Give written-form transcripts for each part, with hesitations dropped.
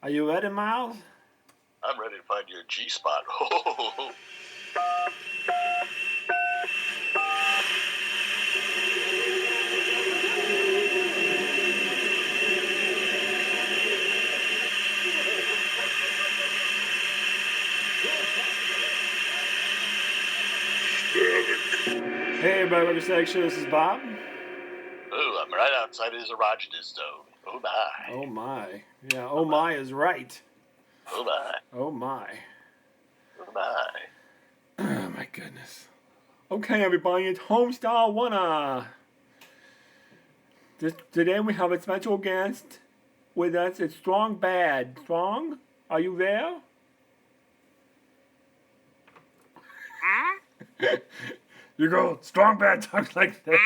Are you ready, Miles? I'm ready to find your G-spot. Hey, everybody, welcome to the show. This is Bob. Ooh, I'm right outside his erogenous zone. Oh my. Oh my. Yeah, oh my is right. Oh my. Oh my. Oh my. Oh my goodness. Okay, everybody, it's Homestar Wanna. Today we have a special guest with us. It's Strong Bad. Strong, are you there? You go, Strong Bad talks like this.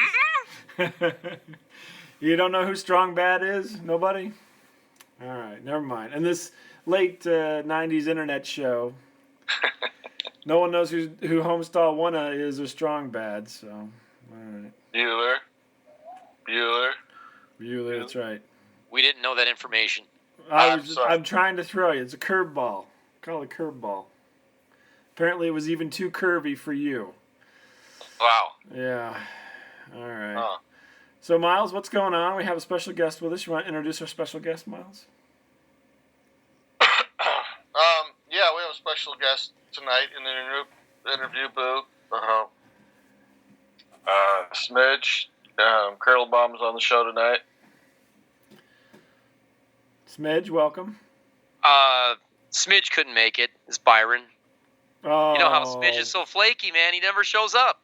You don't know who Strong Bad is? Nobody? Alright, never mind. And this late 90s internet show, no one knows who Homestar Wanna is or Strong Bad, so. Alright. Bueller, that's right. We didn't know that information. I'm trying to throw you. It's a curveball. Call it a curveball. Apparently, it was even too curvy for you. Wow. Yeah. All right. So, Miles, what's going on? We have a special guest with us. You want to introduce our special guest, Miles? Yeah, we have a special guest tonight in the interview booth. Smidge, Colonel Bomb's on the show tonight. Smidge, welcome. Smidge couldn't make it. It's Byron. Oh. You know how Smidge is so flaky, man. He never shows up.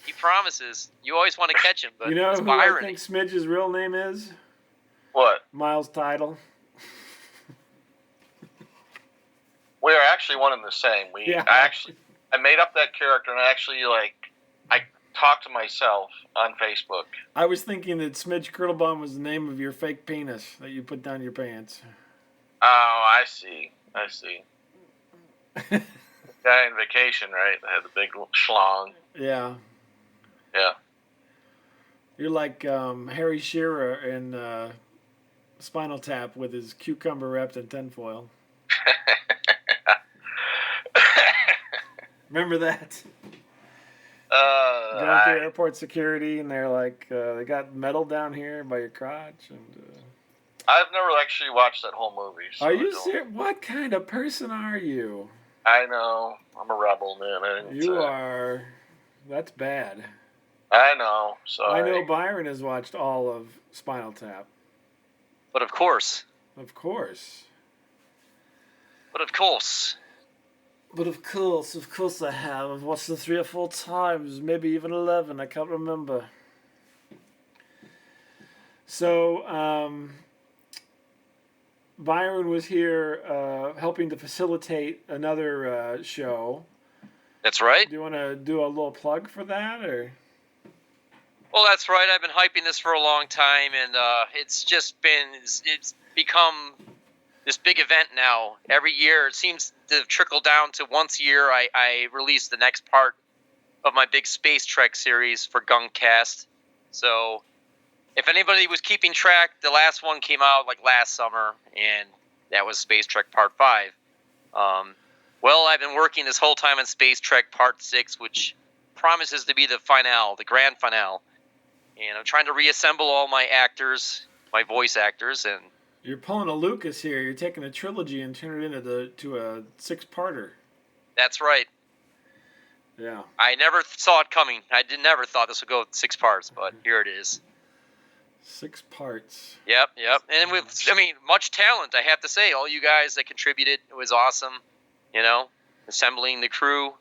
He promises. You always want to catch him, but you know it's who Byron. I think Smidge's real name is? What? Miles Tidal. We are actually one and the same. I made up that character, and I talked to myself on Facebook. I was thinking that Smidge Kirtlebomb was the name of your fake penis that you put down your pants. Oh, I see. Guy in Vacation, right? That had the big schlong. Yeah. Yeah. You're like Harry Shearer in Spinal Tap with his cucumber wrapped in tinfoil. Remember that? Going through airport security, and they're like, they got metal down here by your crotch. And I've never actually watched that whole movie. So are you serious? What kind of person are you? I know. I'm a rebel, man. You are. That's bad. I know. Sorry. I know Byron has watched all of Spinal Tap. But of course. Of course. But of course. But of course I have. I've watched it 3 or 4 times, maybe even 11. I can't remember. So, Byron was here helping to facilitate another show. That's right. Do you want to do a little plug for that, or? Well, that's right. I've been hyping this for a long time, and it's become this big event now. Every year, it seems to trickle down to once a year I release the next part of my big Space Trek series for Gunkcast. So if anybody was keeping track, the last one came out like last summer, and that was Space Trek Part 5. Well, I've been working this whole time on Space Trek Part 6, which promises to be the finale, the grand finale. And I'm trying to reassemble all my actors, my voice actors, and you're pulling a Lucas here. You're taking a trilogy and turning it into a 6-parter. That's right. Yeah. I never saw it coming. Never thought this would go 6 parts, but here it is. 6 parts. Yep. And with, much talent, I have to say. All you guys that contributed, it was awesome. Assembling the crew.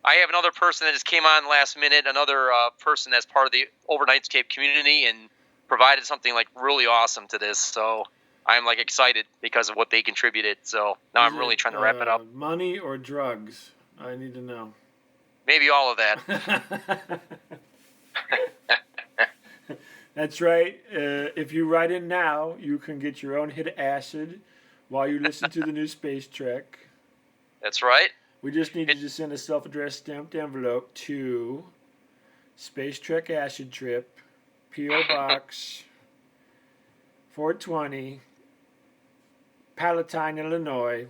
I have another person that just came on last minute, another person that's part of the Overnightscape community, and provided something like really awesome to this. So I'm like excited because of what they contributed. So now I'm really trying to wrap it up. Money or drugs? I need to know. Maybe all of that. That's right. If you write in now, you can get your own hit of acid while you listen to the new Space Trek. That's right. We just need you to send a self-addressed stamped envelope to Space Trek Acid Trip, P.O. Box 420, Palatine, Illinois.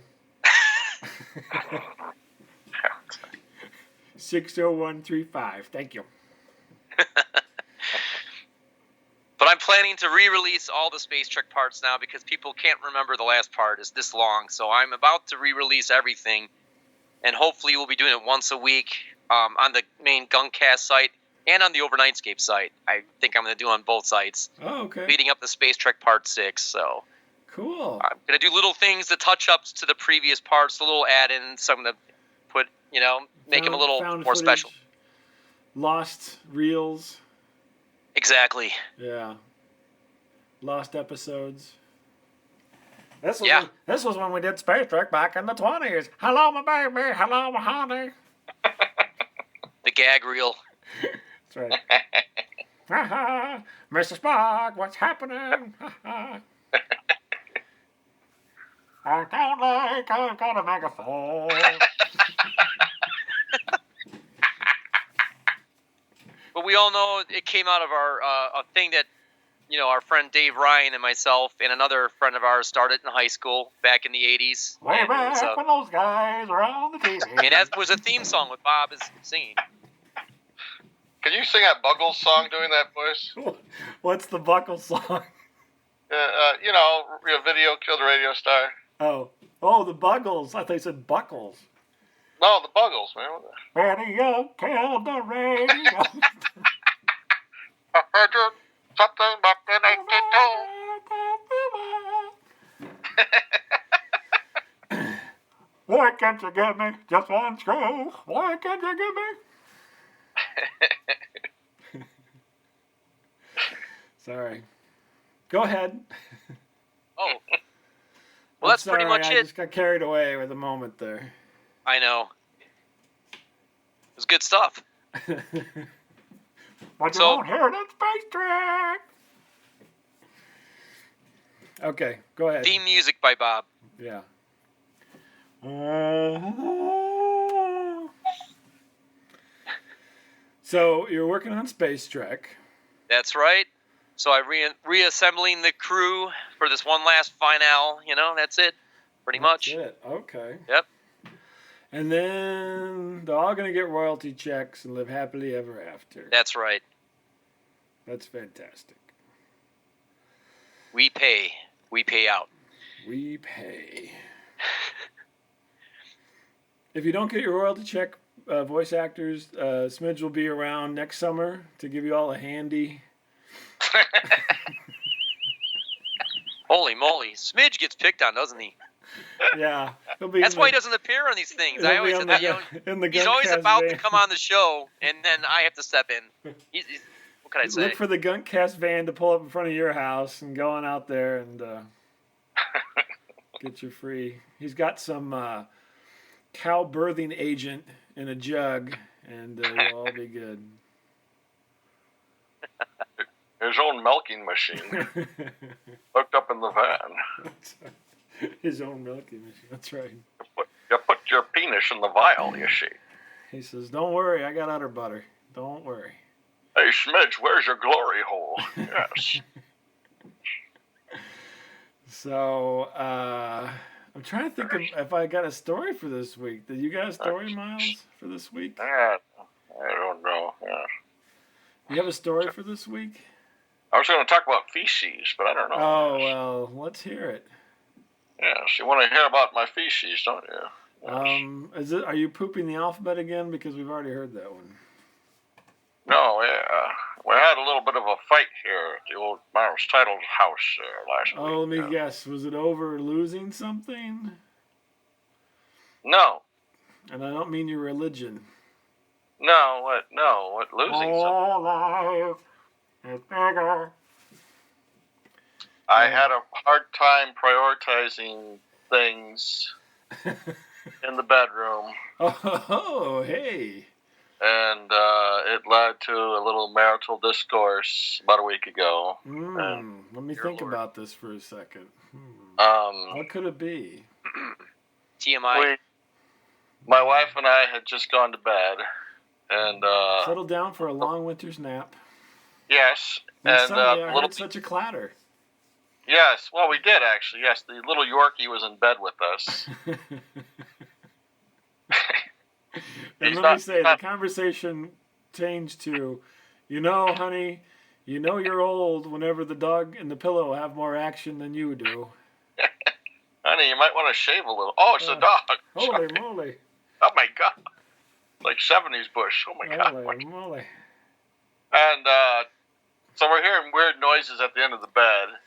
60135. Thank you. But I'm planning to re-release all the Space Trek parts now because people can't remember the last part. It's this long. So I'm about to re-release everything. And hopefully we'll be doing it once a week on the main Gunkcast site and on the Overnightscape site. I think I'm going to do on both sites. Oh, okay. Leading up to Space Trek Part 6. So Cool. I'm going to do little things, the touch-ups to the previous parts, the little add-ins. So I'm going to put, make them a little more footage, special. Lost reels. Exactly. Yeah. Lost episodes. This was when we did Space Trek back in the 20s. Hello, my baby. Hello, my honey. The gag reel. That's right. Ha-ha. Mr. Spock, what's happening? Ha-ha. I can't like, I've got a megaphone. But we all know it came out of our a thing that, our friend Dave Ryan and myself and another friend of ours started in high school back in the 80s. Way back when those guys were on the TV. And that was a theme song with Bob is singing. Can you sing that Buggles song doing that voice? What's the Buckle song? Video Killed the Radio Star. Oh, the Buggles. I thought you said Buckles. No, the Buggles, man. Radio killed the radio. I heard you something back in 82. Why can't you give me just one screw? Why can't you give me? Sorry. Go ahead. Oh. Well, that's pretty much I it. just got carried away with a moment there. I know. It was good stuff. But you won't hear it in Space Trek. Okay, go ahead. Theme music by Bob. Yeah. So you're working on Space Trek. That's right. So I'm reassembling the crew for this one last finale. That's it. Pretty much. That's it. Okay. Yep. And then they're all going to get royalty checks and live happily ever after. That's right. That's fantastic. We pay. We pay out. We pay. If you don't get your royalty check, voice actors, Smidge will be around next summer to give you all a handy. Holy moly. Smidge gets picked on, doesn't he? Yeah. That's why he doesn't appear on these things. I always said that. He's always about to come on the show, and then I have to step in. What can I say? Look for the Gunkcast van to pull up in front of your house and go on out there and get you free. He's got some cow birthing agent in a jug, and you'll all be good. His own milking machine hooked up in the van. His own milking machine. That's right. You put your penis in the vial, you see. He says, "Don't worry, I got udder butter. Don't worry." Hey, Smidge, where's your glory hole? Yes. So, I'm trying to think if I got a story for this week. Did you got a story, Miles, for this week? I don't know. Yeah. You have a story for this week? I was going to talk about feces, but I don't know. Oh, well, let's hear it. Yes, you want to hear about my feces, don't you? Yes. Are you pooping the alphabet again? Because we've already heard that one. No, yeah. We had a little bit of a fight here at the old Myers Title's house last week. Oh, let me guess. Was it over losing something? No. And I don't mean your religion. No, what? No, what? Losing something? Life is bigger. I had a hard time prioritizing things in the bedroom. Oh, hey. And it led to a little marital discourse about a week ago. Let me think about this for a second. What could it be? TMI. My wife and I had just gone to bed. And settled down for a long winter's nap. Yes. And suddenly I heard such a clatter. Yes, well, we did actually. Yes, the little Yorkie was in bed with us. And let me say, the conversation changed to, honey, you're old whenever the dog and the pillow have more action than you do. Honey, you might want to shave a little. Oh, it's a dog. Holy moly. Oh, my God. Like 70s bush. Oh, my God. Holy moly. And so we're hearing weird noises at the end of the bed.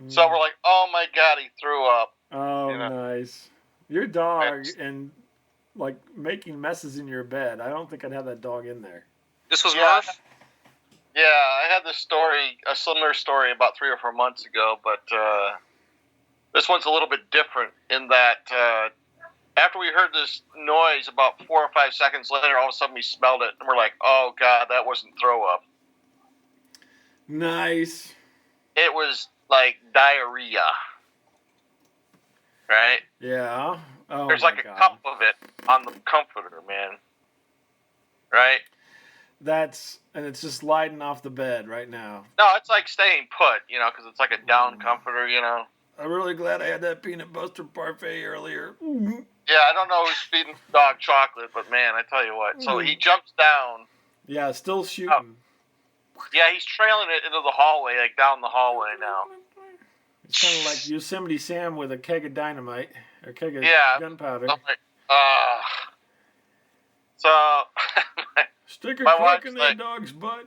So we're like, oh, my God, he threw up. Oh, nice. Your dog and, like, making messes in your bed. I don't think I'd have that dog in there. This was Murph? Yeah, I had this story, a similar story about 3 or 4 months ago, but this one's a little bit different in that after we heard this noise about 4 or 5 seconds later, all of a sudden we smelled it, and we're like, oh, God, that wasn't throw up. Nice. It was like diarrhea. Right? Yeah. Oh, there's like a cup of it on the comforter, man. Right? And it's just sliding off the bed right now. No, it's like staying put, because it's like a down comforter, I'm really glad I had that peanut butter parfait earlier. Yeah, I don't know who's feeding the dog chocolate, but man, I tell you what. So he jumps down. Yeah, still shooting. Oh. Yeah, he's trailing it into the hallway, like down the hallway now. It's kind of like Yosemite Sam with a keg of dynamite or keg of gunpowder. So stick a crack in that dog's butt.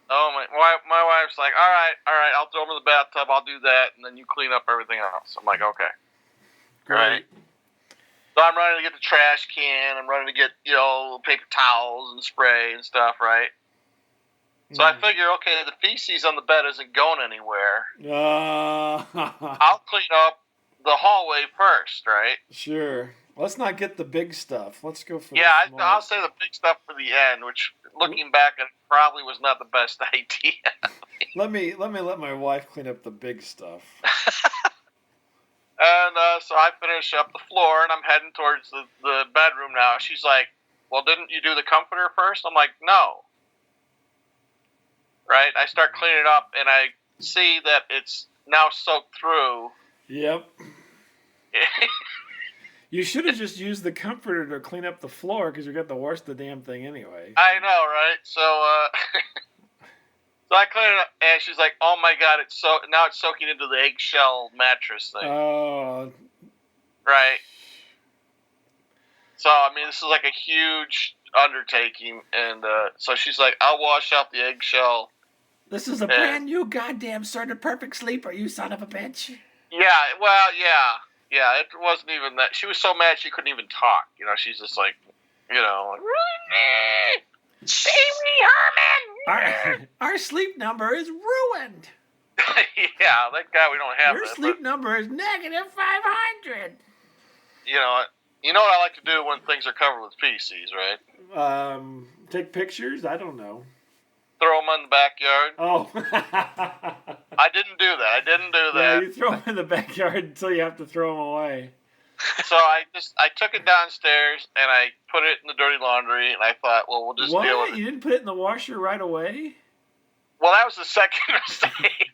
Oh my wife's like, all right, I'll throw him in the bathtub, I'll do that, and then you clean up everything else. I'm like, okay. Great. Right. So I'm running to get the trash can, I'm running to get, paper towels and spray and stuff, right? So I figure, okay, the feces on the bed isn't going anywhere. I'll clean up the hallway first, right? Sure. Let's not get the big stuff. Let's go for I'll say the big stuff for the end, which, looking back, it probably was not the best idea. Let my wife clean up the big stuff. And so I finish up the floor, and I'm heading towards the bedroom now. She's like, well, didn't you do the comforter first? I'm like, no. Right? I start cleaning up, and I see that it's now soaked through. Yep. You should have just used the comforter to clean up the floor because you got to wash the damn thing anyway. I know, right? So, so I clean it up, and she's like, "Oh my God, now it's soaking into the eggshell mattress thing." Oh. Right. So I mean, this is like a huge undertaking, and so she's like, "I'll wash out the eggshell." This is a brand new goddamn Sort of Perfect Sleeper, you son of a bitch. Yeah. Well, yeah. Yeah, it wasn't even that. She was so mad she couldn't even talk. She's just like, like, save me, Herman! Our sleep number is ruined. Yeah, thank God we don't have Your sleep number is -500. You know what I like to do when things are covered with feces, right? Take pictures? I don't know. Throw them in the backyard. Oh. I didn't do that. Yeah, you throw them in the backyard until you have to throw them away. So I took it downstairs and I put it in the dirty laundry, and I thought, well, we'll just deal with it. You didn't put it in the washer right away? Well, that was the second mistake.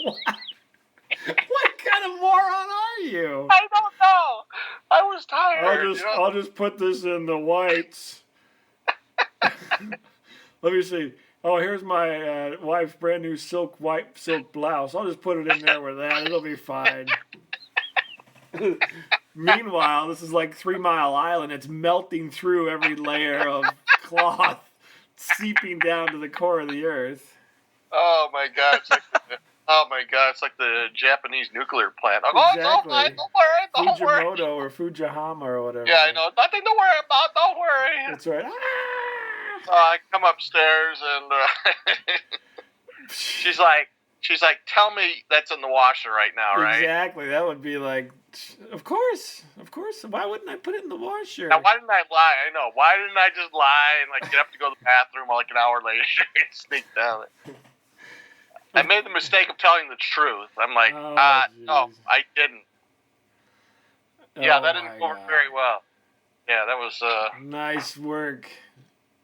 What kind of moron are you? I don't know. I was tired. I'll just put this in the whites. Let me see. Oh, here's my wife's brand new white silk blouse. I'll just put it in there with that. It'll be fine. Meanwhile, this is like 3 Mile Island. It's melting through every layer of cloth, seeping down to the core of the earth. Oh my God! It's like the Japanese nuclear plant. Exactly. Don't worry. Fujimoto or Fujihama or whatever. Yeah, I know. Nothing to worry about. Don't worry. That's right. So I come upstairs and she's like, tell me that's in the washer right now, right? Exactly. That would be like, of course. Why wouldn't I put it in the washer? Now, why didn't I lie? I know. Why didn't I just lie and get up to go to the bathroom like an hour later and sneak down it? I made the mistake of telling the truth. I'm like, no, I didn't. Yeah, that didn't go over very well. Yeah, that was... Nice work.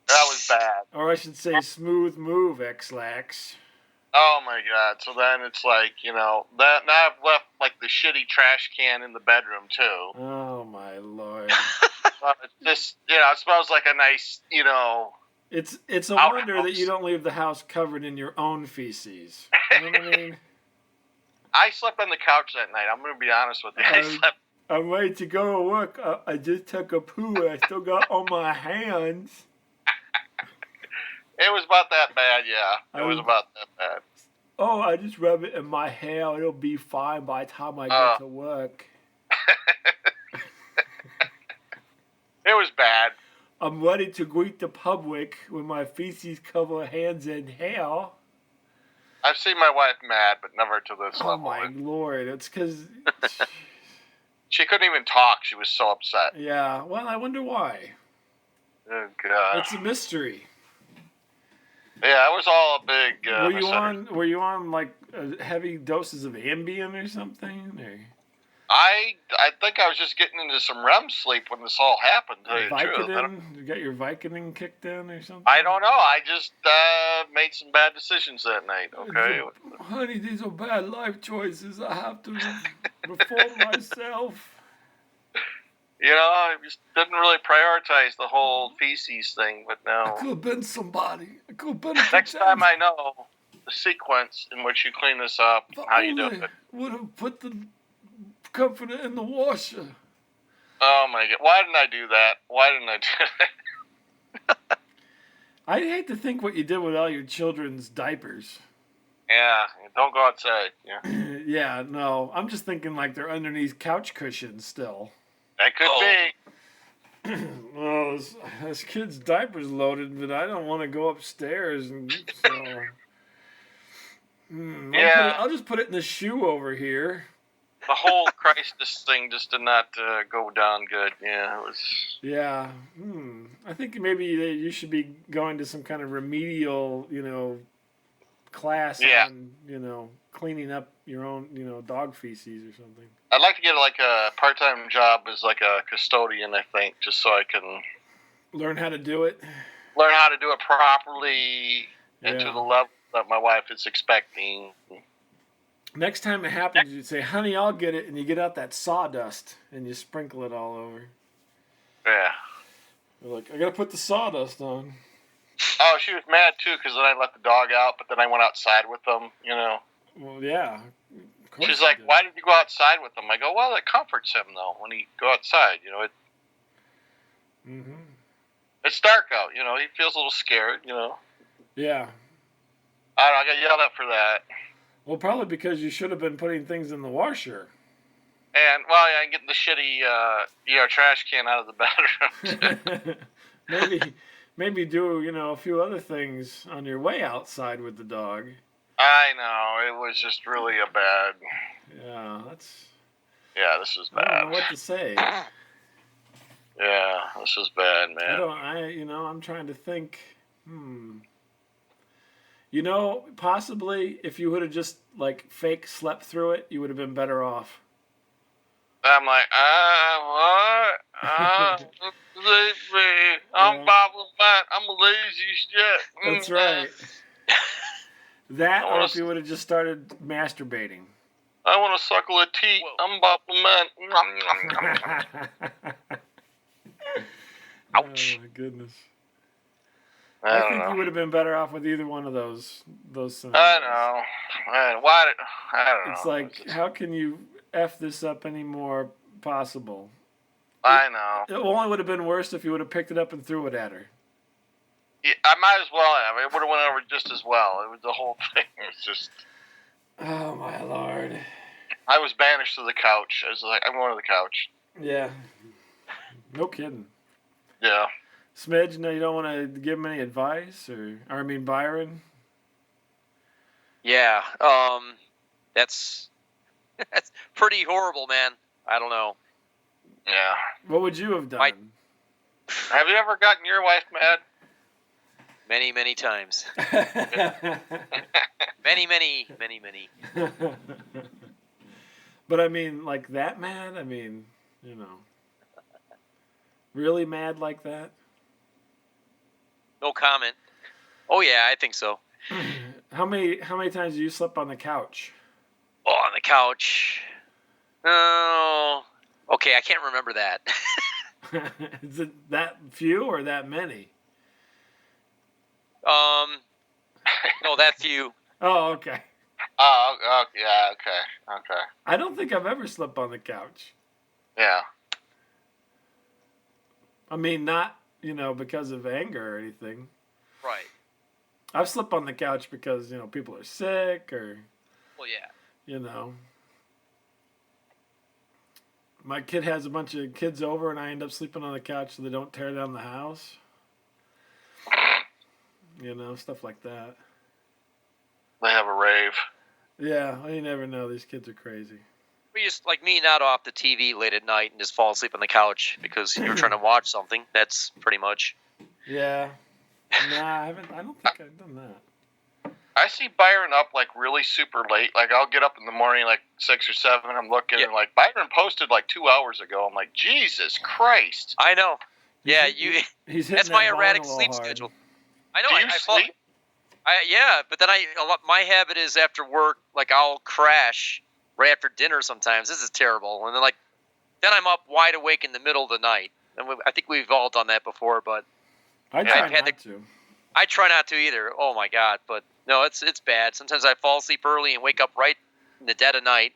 That was bad. Or I should say, smooth move, X-Lax. Oh my god! So then it's like, that now I've left like the shitty trash can in the bedroom too. Oh my lord! It's just, it smells like a nice, It's a outhouse. wonder that you don't leave the house covered in your own feces. You know what I mean? I slept on the couch that night. I'm gonna be honest with you. I slept. I'm ready to go to work. I just took a poo and I still got on my hands. It was about that bad, yeah. It was about that bad. Oh, I just rub it in my hair. It'll be fine by the time I get to work. It was bad. I'm ready to greet the public with my feces cover hands and hair. I've seen my wife mad, but never to this level. Oh my lord! It's because she couldn't even talk. She was so upset. Yeah. Well, I wonder why. Oh god. It's a mystery. Yeah, it was all a big. Were you on like heavy doses of Ambien or something? Or? I think I was just getting into some REM sleep when this all happened. To tell you the truth. You got your Vicodin kicked in or something? I don't know. I just made some bad decisions that night. Okay. Honey, these are bad life choices. I have to reform myself. I just didn't really prioritize the whole feces thing, but no. I could have been somebody. I could have been. Next time I know the sequence in which you clean this up, how you do it. Would have put the comforter in the washer. Oh my god! Why didn't I do that? Why didn't I do that? I'd hate to think what you did with all your children's diapers. Yeah, don't go outside. Yeah. Yeah, no. I'm just thinking like they're underneath couch cushions still. That could be. Well, this kid's diaper's loaded, but I don't want to go upstairs, and so. I'll just put it in the shoe over here. The whole crisis thing just did not go down good. Yeah, it was. Yeah. I think maybe you should be going to some kind of remedial, class on, cleaning up your own, dog feces or something. I'd like to get like a part-time job as like a custodian, I think, just so I can learn how to do it. Learn how to do it properly and to the level that my wife is expecting. Next time it happens, you say, "Honey, I'll get it," and you get out that sawdust and you sprinkle it all over. Yeah. You're like, "I gotta put the sawdust on." Oh, she was mad too because then I let the dog out, but then I went outside with them. Well, yeah. She's like, "Why did you go outside with him?" I go, "Well, it comforts him though when he go outside. It's dark out. He feels a little scared. Yeah. I don't know. I got yelled at for that. Well, probably because you should have been putting things in the washer. And I'm getting the shitty trash can out of the bedroom. maybe do a few other things on your way outside with the dog. I know, it was just really a bad. Yeah, this was bad. I don't know what to say. Yeah, this was bad, man. I'm trying to think. Possibly if you would have just like fake slept through it, you would have been better off. I'm like, what? Leave I'm Bob Levant. I'm a lazy shit. That's right. That, or if you would have just started masturbating. I want to suckle a teat. I'm Bob Levant. Ouch. Oh my goodness. I think you would have been better off with either one of those scenarios. I know. I don't know. It's like, how can you F this up any more possible? I know. It only would have been worse if you would have picked it up and threw it at her. Yeah, I might as well have. It would have went over just as well. It was the whole thing. It was just. Oh my lord. I was banished to the couch. I was like, I'm going to the couch. Yeah. No kidding. Yeah. Smidge, no, you don't want to give him any advice, Byron. Yeah. That's pretty horrible, man. I don't know. Yeah. What would you have done? Have you ever gotten your wife mad? Many, many times. many, many, many, many. But like that mad? Really mad like that? No comment. Oh yeah, I think so. How many times do you sleep on the couch? Oh, on the couch. Oh, okay. I can't remember that. Is it that few or that many? No, that few. Oh, okay. Oh, yeah, okay. I don't think I've ever slept on the couch. Yeah. I mean, not, because of anger or anything. Right. I've slept on the couch because, people are sick or, Well, yeah. My kid has a bunch of kids over and I end up sleeping on the couch so they don't tear down the house. Stuff like that. They have a rave. Yeah, you never know. These kids are crazy. We just, like me, not off the TV late at night and just fall asleep on the couch because you're trying to watch something. That's pretty much. Yeah. Nah, I don't think I've done that. I see Byron up like really super late. Like I'll get up in the morning like 6 or 7. I'm looking and like Byron posted like 2 hours ago. I'm like, Jesus Christ! I know. Yeah, He's that's my erratic sleep schedule. I know. Do you sleep? Yeah, but then my habit is after work, like I'll crash right after dinner sometimes. This is terrible, and then I'm up wide awake in the middle of the night. And I think we've all done that before, but I try not to. I try not to either. Oh my god, but no, it's bad. Sometimes I fall asleep early and wake up right in the dead of night.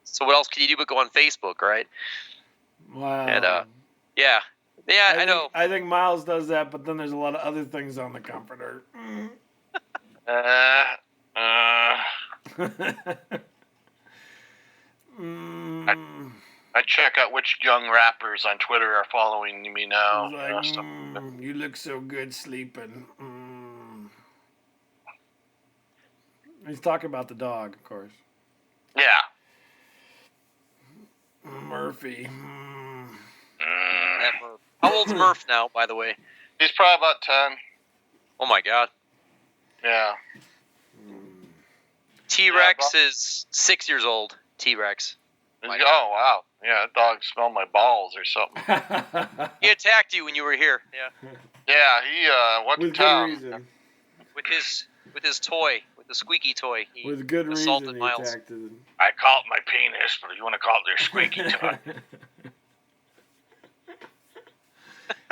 So what else can you do but go on Facebook, right? Wow. And yeah, I know. I think Miles does that, but then there's a lot of other things on the comforter. I check out which young rappers on Twitter are following me now. Like, you look so good sleeping. He's talking about the dog, of course. Yeah. Murphy. That Murph. How old's Murph now, by the way? He's probably about 10. Oh my god. Yeah. T-Rex is 6 years old. T-Rex. Oh, wow. Yeah, that dog smelled my balls or something. He attacked you when you were here. Yeah. Yeah, he went to town. With good reason. With his toy, with the squeaky toy. He With good assaulted reason he Miles. attacked him. I call it my penis, but you want to call it their squeaky toy.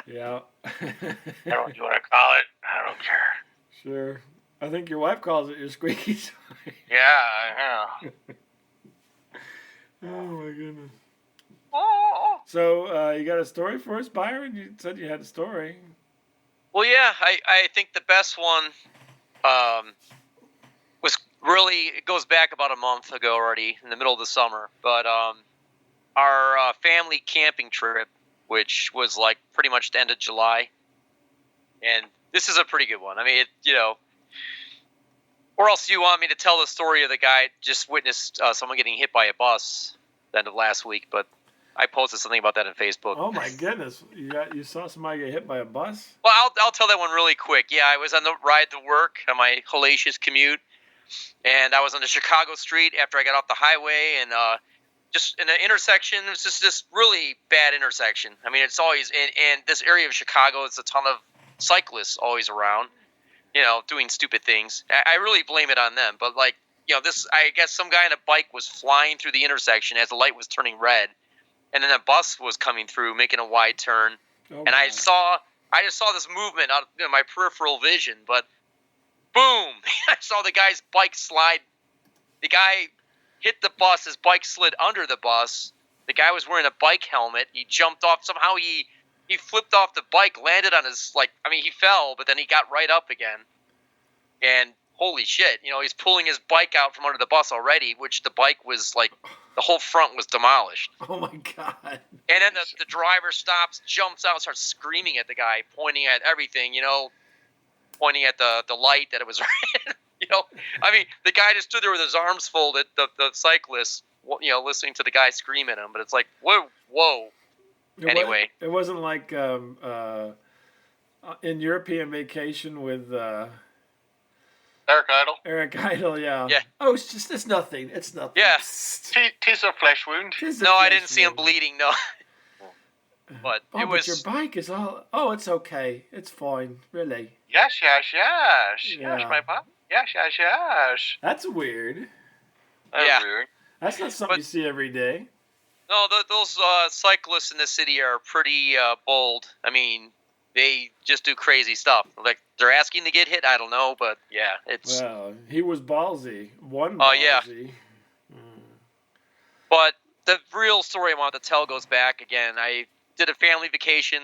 Yeah. You want to call it? I don't care. Sure. I think your wife calls it your squeaky toy. Yeah. Oh my goodness. Oh. So you got a story for us, Byron? You said you had a story. Well, yeah, I think the best one was really, it goes back about a month ago already, in the middle of the summer. But our family camping trip, which was like pretty much the end of July. And this is a pretty good one. I mean, or else you want me to tell the story of the guy just witnessed someone getting hit by a bus the end of last week, but I posted something about that on Facebook. Oh my goodness! You saw somebody get hit by a bus? Well, I'll tell that one really quick. Yeah, I was on the ride to work on my hellacious commute, and I was on the Chicago street after I got off the highway, and just in an intersection. It was just this really bad intersection. I mean, it's always in this area of Chicago. It's a ton of cyclists always around, doing stupid things. I really blame it on them. But I guess some guy on a bike was flying through the intersection as the light was turning red. And then a bus was coming through, making a wide turn. Oh, and I just saw this movement out of my peripheral vision. But boom! I saw the guy's bike slide. The guy hit the bus. His bike slid under the bus. The guy was wearing a bike helmet. He jumped off. Somehow he flipped off the bike, landed on his, he fell, but then he got right up again. And holy shit, he's pulling his bike out from under the bus already, which the bike was the whole front was demolished. Oh my god. And then the driver stops, jumps out, starts screaming at the guy, pointing at everything, pointing at the light that it was red. The guy just stood there with his arms folded, the cyclist, listening to the guy scream at him. But it's like, whoa. Anyway. It wasn't like in European Vacation with Eric Idle? Eric Idle, yeah. Yeah. Oh, it's nothing. It's nothing. Yeah. Tis a flesh wound. No, I didn't see him bleeding, no. But Oh, it but was your bike is all. Oh, it's okay. It's fine. Really. Yes, yes, yes. Yeah. Yes, my pop. Yes, yes, yes. That's weird. That's Yeah. weird. That's not something But- you see every day. no, those cyclists in the city are pretty bold. I mean, they just do crazy stuff. Like they're asking to get hit. I don't know, but yeah, it's. Well, he was ballsy. One Oh, ballsy. yeah. But the real story I wanted to tell goes back again. I did a family vacation,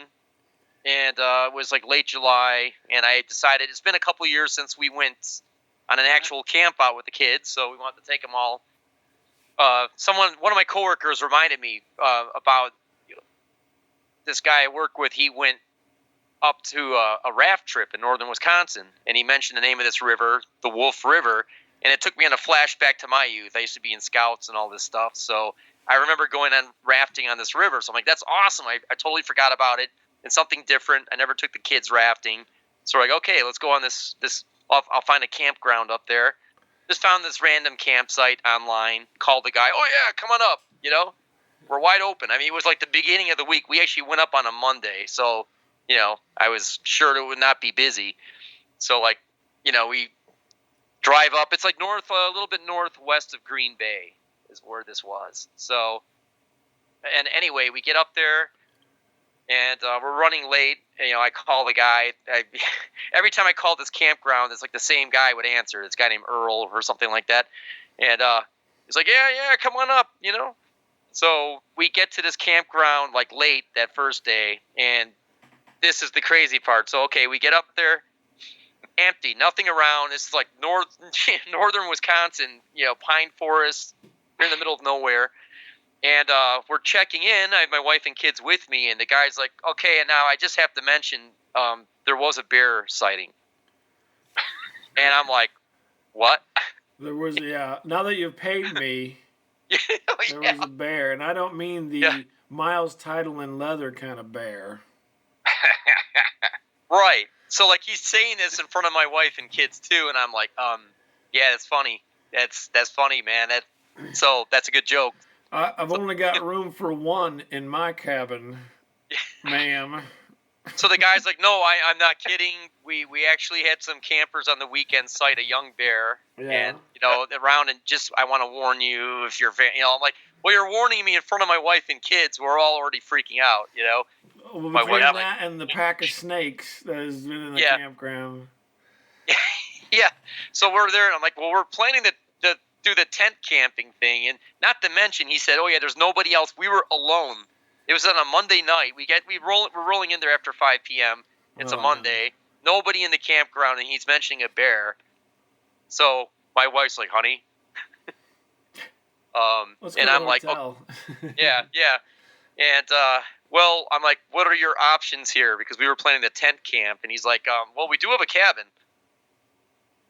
and it was like late July, and I decided it's been a couple years since we went on an actual camp out with the kids, so we wanted to take them all. One of my coworkers reminded me about this guy I work with. He went up to a raft trip in northern Wisconsin, and he mentioned the name of this river, the Wolf River, and it took me on a flashback to my youth. I used to be in scouts and all this stuff, so I remember going on rafting on this river. So I'm like, that's awesome. I totally forgot about it. It's something different. I never took the kids rafting, so we're like, okay, let's go on this. I'll find a campground up there. Just found this random campsite online. Called the guy. Oh yeah, come on up. You know, we're wide open. I mean, it was like the beginning of the week. We actually went up on a Monday, so I was sure it would not be busy. So we drive up. It's like a little bit northwest of Green Bay is where this was. So, and anyway, we get up there, and we're running late. I call the guy. Every time I call this campground, it's like the same guy would answer. This guy named Earl or something like that. And he's like, yeah, come on up, So we get to this campground like late that first day, and this is the crazy part. So, okay, we get up there, empty, nothing around. It's like northern Wisconsin, pine forest. We're in the middle of nowhere. And we're checking in. I have my wife and kids with me, and the guy's like, okay, and now I just have to mention there was a bear sighting. And I'm like, what? There was, now that you've paid me, there was a bear. And I don't mean the Miles Title and Leather kind of bear. Right. So, he's saying this in front of my wife and kids, too, and I'm like, yeah, that's funny. That's funny, man. So that's a good joke. I've only got room for one in my cabin, ma'am. So the guy's like, no, I'm not kidding. We actually had some campers on the weekend sight a young bear. Yeah. And, around, and just, I want to warn you if you're, I'm like, well, you're warning me in front of my wife and kids. We're all already freaking out, Well, my between wife, that and the pack of snakes that has been in the campground. Yeah. So we're there, and I'm like, well, we're planning to do the tent camping thing, and not to mention, he said, oh yeah, there's nobody else. We were alone. It was on a Monday night. We're rolling in there after 5 p.m. It's a Monday. Nobody in the campground, and he's mentioning a bear. So my wife's like, honey. Let's go and to I'm the like, hotel. yeah. And well, I'm like, what are your options here? Because we were planning the tent camp, and he's like, well, we do have a cabin.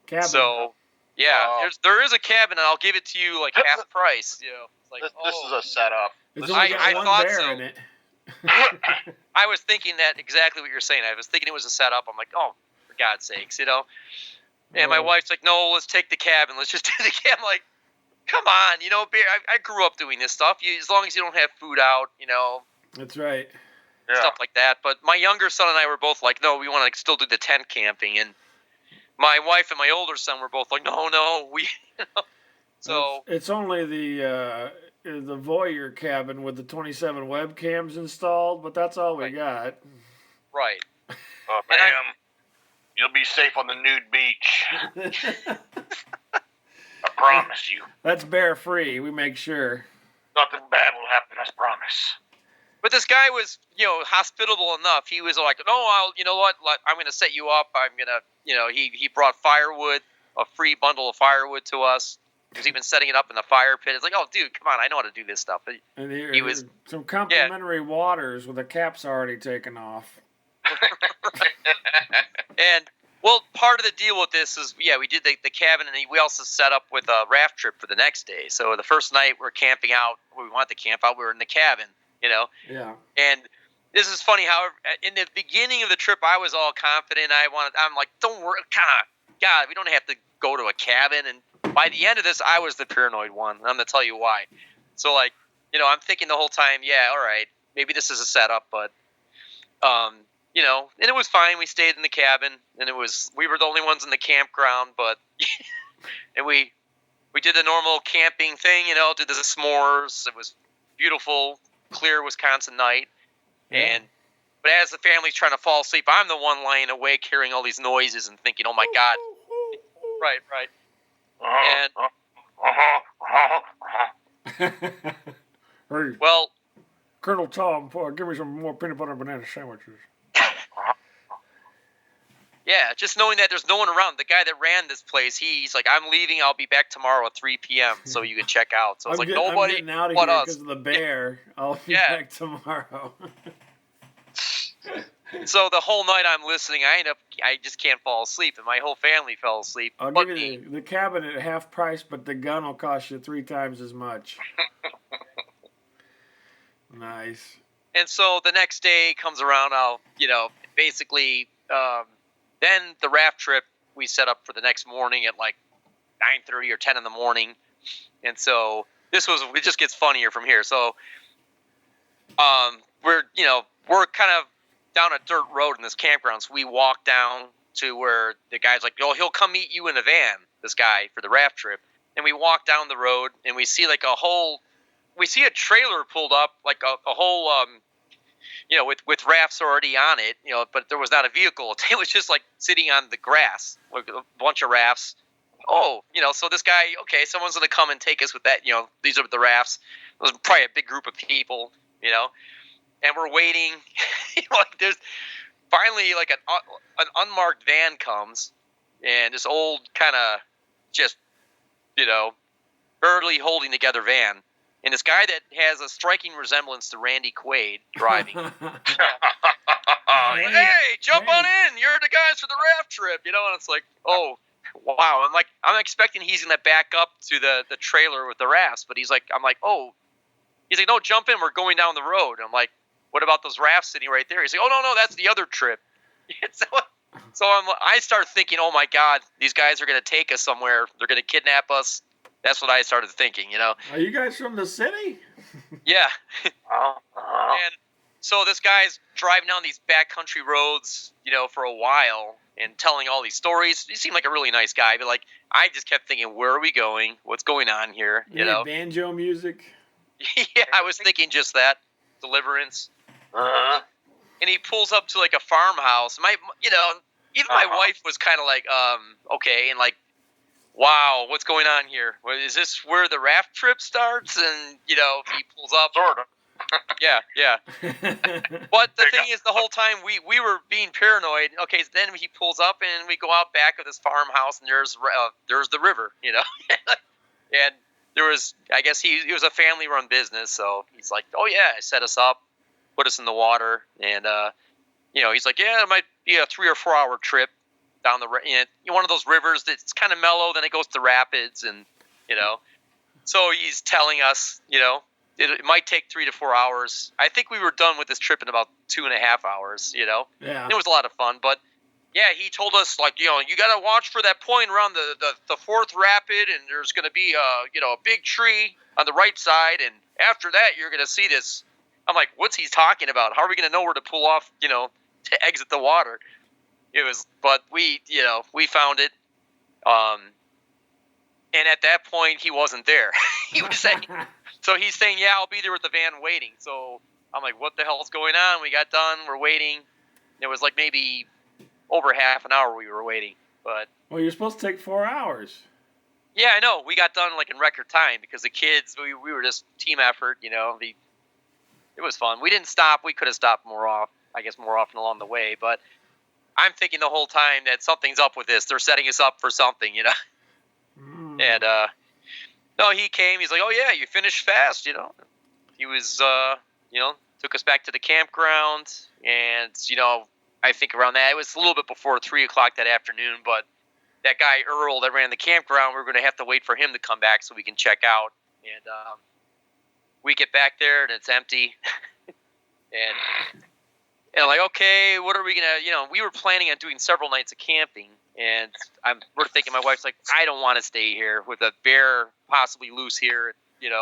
Cabin. So. Yeah, there is a cabin, and I'll give it to you like half price. It's like, this is a setup. It's only got I one thought bear so. in it. I was thinking that exactly what you're saying. I was thinking it was a setup. I'm like, oh, for God's sakes, And my wife's like, no, let's take the cabin. Let's just do the cabin. I'm like, come on, bear. I grew up doing this stuff. As long as you don't have food out, That's right. stuff like that. But my younger son and I were both like, no, we want to still do the tent camping, and my wife and my older son were both like, no, we. So it's only the voyeur cabin with the 27 webcams installed, but that's all we got. Right. Oh, ma'am, you'll be safe on the nude beach. I promise you. That's bear free. We make sure. Nothing bad will happen. I promise. But this guy was, hospitable enough. He was like, no, you know what? I'm going to set you up. I'm going to, he brought firewood, a free bundle of firewood to us. He was even setting it up in the fire pit. It's like, oh, dude, come on. I know how to do this stuff. And he was some complimentary waters with the caps already taken off. And, well, part of the deal with this is, we did the cabin, and we also set up with a raft trip for the next day. So the first night we're camping out, where we wanted to camp out, we were in the cabin. Yeah. And this is funny how in the beginning of the trip I was all confident. I'm like, don't worry, God, we don't have to go to a cabin. And by the end of this, I was the paranoid one. I'm gonna tell you why. So I'm thinking the whole time, yeah, all right, maybe this is a setup, but you know, and it was fine. We stayed in the cabin, and we were the only ones in the campground, but and we did the normal camping thing, you know, did the s'mores. It was beautiful, clear Wisconsin night, but as the family's trying to fall asleep, I'm the one lying awake, hearing all these noises and thinking, "Oh my God!" Right. And Hey, well, Colonel Tom, give me some more peanut butter and banana sandwiches. yeah, just knowing that there's no one around. The guy that ran this place, he's like, "I'm leaving. I'll be back tomorrow at 3 p.m. so you can check out." So it's like nobody I'm getting out of but here us. because of the bear. I'll be back tomorrow. So the whole night I'm listening, I just can't fall asleep, and my whole family fell asleep. I'll but give me. you the cabin at half price, but the gun will cost you 3 times as much. Nice. And so the next day comes around, basically, then the raft trip we set up for the next morning at like 9:30 or 10 in the morning. And so it just gets funnier from here. So we're kind of down a dirt road in this campground. So we walk down to where the guy's like, "Oh, he'll come meet you in a van," this guy, for the raft trip. And we walk down the road and we see a trailer pulled up, like a whole, with rafts already on it, but there was not a vehicle. It was just like sitting on the grass, like a bunch of rafts. Oh, so this guy, okay, someone's going to come and take us with that. These are the rafts. It was probably a big group of people, and we're waiting. Like there's finally like an unmarked van comes, and this old kind of just, barely holding together van. And this guy that has a striking resemblance to Randy Quaid driving. Hey, jump on in. You're the guys for the raft trip, and it's like, oh, wow. I'm expecting he's going to back up to the trailer with the rafts, but he's like, oh. He's like, no, jump in. We're going down the road. I'm like, what about those rafts sitting right there? He's like, oh, no, that's the other trip. So I start thinking, oh, my God, these guys are going to take us somewhere. They're going to kidnap us. That's what I started thinking, Are you guys from the city? Yeah. And so this guy's driving down these backcountry roads, for a while and telling all these stories. He seemed like a really nice guy, but I just kept thinking, where are we going? What's going on here? Banjo music? Yeah, I was thinking just that. Deliverance. And he pulls up to like a farmhouse. Even my wife was kind of like, okay, and like, wow, what's going on here? Is this where the raft trip starts? And, he pulls up. Sort of. Yeah. But the thing is, the whole time we were being paranoid. Okay, so then he pulls up and we go out back of this farmhouse and there's the river, And there was, I guess he was a family-run business, so he's like, oh, yeah, set us up, put us in the water. And, he's like, yeah, it might be a 3 or 4 hour trip down one of those rivers that's kind of mellow, then it goes to rapids, and so he's telling us, it might take 3 to 4 hours. I think we were done with this trip in about 2.5 hours. Yeah, it was a lot of fun, but yeah, he told us you got to watch for that point around the fourth rapid, and there's going to be a big tree on the right side, and after that you're going to see this. I'm like, what's he talking about? How are we going to know where to pull off, to exit the water? But we found it. And at that point, he wasn't there. He was saying, so he's saying, yeah, I'll be there with the van waiting. So I'm like, what the hell's going on? We got done. We're waiting. It was like maybe over half an hour we were waiting. But well, you're supposed to take 4 hours. Yeah, I know. We got done in record time because the kids, we were just team effort, it was fun. We didn't stop. We could have stopped more often along the way, but I'm thinking the whole time that something's up with this. They're setting us up for something, And no, he came. He's like, "Oh yeah, you finished fast," He was, took us back to the campground, and I think around that it was a little bit before 3 o'clock that afternoon. But that guy Earl that ran the campground, we were going to have to wait for him to come back so we can check out. And we get back there and it's empty, and I'm like, okay, what are we gonna? We were planning on doing several nights of camping, and we're thinking, my wife's like, I don't want to stay here with a bear possibly loose here, Yeah.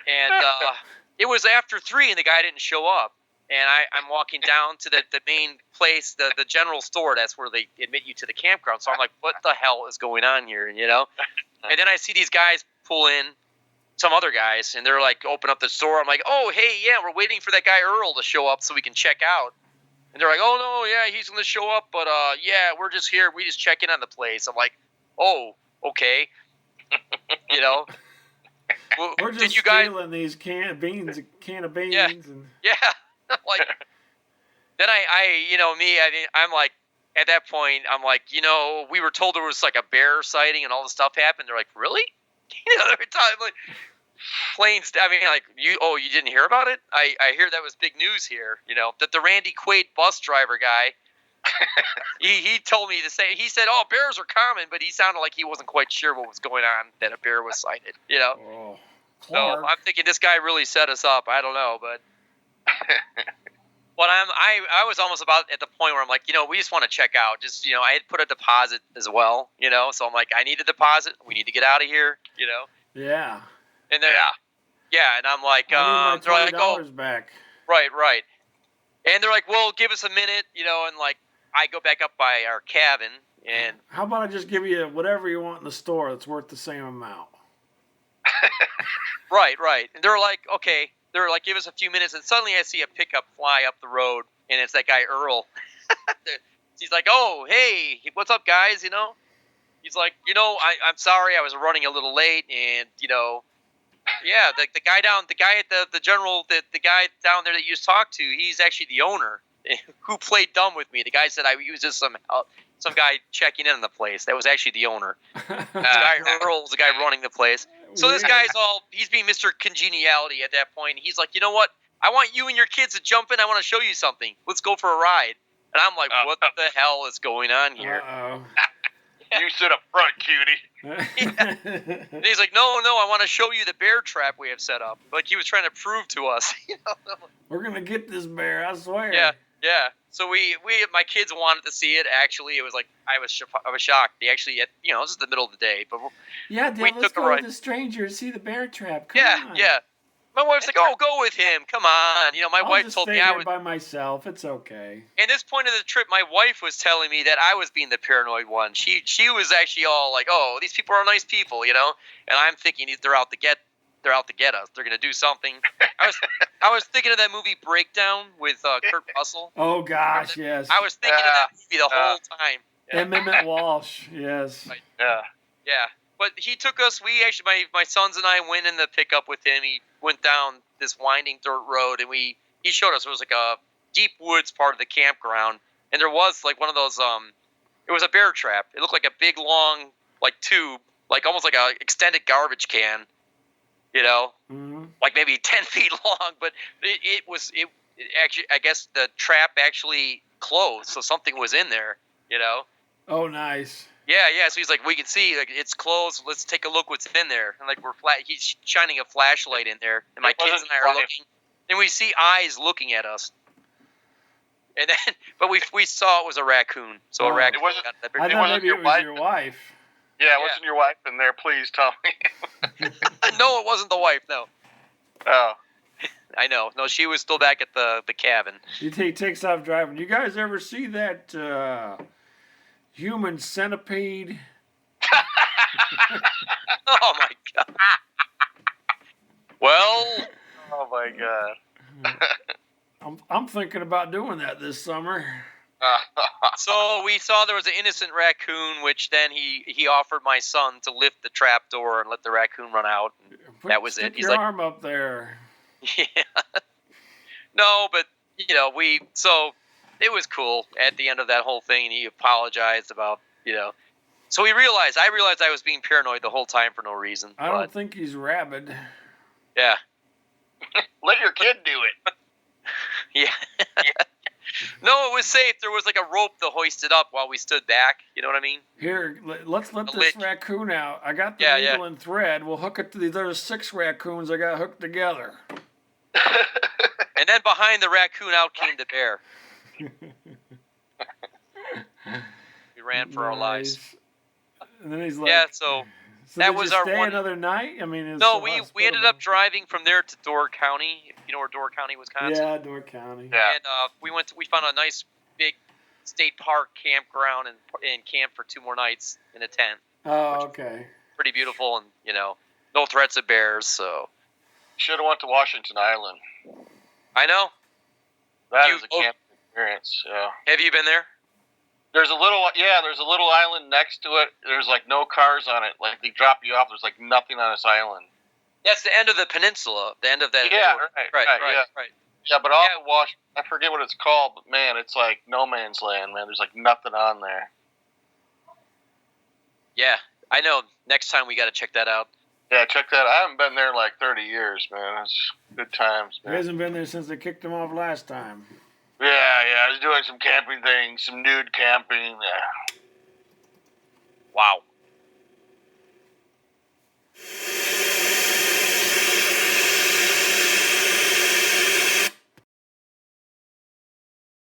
And it was after 3 and the guy didn't show up. And I'm walking down to the main place, the general store. That's where they admit you to the campground. So I'm like, what the hell is going on here? And then I see these guys pull in, some other guys, and they're like, open up the store. I'm like, oh, hey, yeah, we're waiting for that guy Earl to show up so we can check out. And they're like, oh, no, yeah, he's going to show up. But, yeah, we're just here. We just check in on the place. I'm like, oh, okay. Well, We're just stealing these can of beans. Yeah. And... Yeah. Like, then I'm like, at that point, I'm like, we were told there was like a bear sighting and all this stuff happened. They're like, really? Every time, like, planes. I mean, like, you didn't hear about it? I hear that was big news here. That the Randy Quaid bus driver guy, he told me to say, he said, oh, bears are common, but he sounded like he wasn't quite sure what was going on, that a bear was sighted. Oh, so I'm thinking this guy really set us up. I don't know, but. But I was almost about at the point where I'm like, we just want to check out. Just, I had put a deposit as well, so I'm like, I need a deposit. We need to get out of here, Yeah. And then, yeah, and I'm like, I need they're my like, $20 back. Right. And they're like, well, give us a minute, and like, I go back up by our cabin and. How about I just give you whatever you want in the store that's worth the same amount? Right. And they're like, okay. They're like, give us a few minutes, and suddenly I see a pickup fly up the road, and it's that guy Earl. He's like, oh, hey, what's up, guys? He's like, I'm sorry, I was running a little late, and yeah, the guy at the general, the guy down there that you just talked to, he's actually the owner who played dumb with me. The guy said I was just some guy checking in on the place. That was actually the owner. The guy Earl was the guy running the place. So this guy's he's being Mr. Congeniality at that point. He's like, you know what? I want you and your kids to jump in. I want to show you something. Let's go for a ride. And I'm like, what the hell is going on here? You sit up front, cutie. Yeah. And he's like, no, I want to show you the bear trap we have set up. Like he was trying to prove to us. We're going to get this bear, I swear. Yeah. So my kids wanted to see it. Actually, it was like I was shocked. They actually, this is the middle of the day, but yeah, Dad, let's go with the stranger and see the bear trap. Come on. Yeah. My wife's like, "Oh, go with him. Come on." My wife told me I was by myself. It's okay. At this point of the trip, my wife was telling me that I was being the paranoid one. She was actually all like, "Oh, these people are nice people," And I'm thinking they're out to get us. They're gonna do something. I was thinking of that movie Breakdown with Kurt Russell. Oh gosh, yes. I was thinking of that movie the whole time. And Emmett Walsh, yes. Right. Yeah. But he took us. We actually, my sons and I went in the pickup with him. He went down this winding dirt road, and he showed us. It was like a deep woods part of the campground, and there was like one of those. It was a bear trap. It looked like a big long like tube, like almost like a extended garbage can. Mm-hmm. Like maybe 10 feet long, but it actually, I guess the trap actually closed, so something was in there, Oh, nice. Yeah. So he's like, we can see, like, it's closed. Let's take a look what's in there. And like he's shining a flashlight in there, and my kids and I are looking, and we see eyes looking at us. And then, but we saw it was a raccoon. So a raccoon. I thought maybe it was your wife. Yeah, wasn't your wife in there? Please tell me. No, it wasn't the wife. No. Oh. I know. No, she was still back at the cabin. He takes off driving. You guys ever see that human centipede? Oh my god. Well. Oh my god. I'm thinking about doing that this summer. So we saw there was an innocent raccoon, which then he offered my son to lift the trap door and let the raccoon run out. That was it. He's your arm up there. Yeah. No, but so it was cool at the end of that whole thing, and he apologized about So I realized I was being paranoid the whole time for no reason. I don't think he's rabid. Yeah. Let your kid do it. Yeah. No, it was safe. There was like a rope to hoist it up while we stood back. You know what I mean? Here, let's let this raccoon out. I got the needle and thread. We'll hook it to these other 6 raccoons I got hooked together. And then behind the raccoon out came the bear. We ran for our lives. And then he's like, yeah, so So That did was you our stay one. another night? I mean, it's No, so we ended hospitable. up driving from there to Door County. If you know where Door County, Wisconsin. Yeah, Door County. Yeah. And we found a nice big state park campground and camped for 2 more nights in a tent. Oh, okay. Pretty beautiful, and no threats of bears. So Should have went to Washington Island. I know. That is a camping experience. Yeah. Have you been there? There's a little island next to it. There's like no cars on it. Like they drop you off. There's like nothing on this island. That's the end of the peninsula. The end of that. Yeah, right. Yeah, but off of I forget what it's called, but man, it's like no man's land, man. There's like nothing on there. Yeah, I know. Next time we got to check that out. Yeah, check that. I haven't been there in like 30 years, man. It's good times, man. He hasn't been there since they kicked him off last time. Yeah. I was doing some camping things, some nude camping. Yeah. Wow.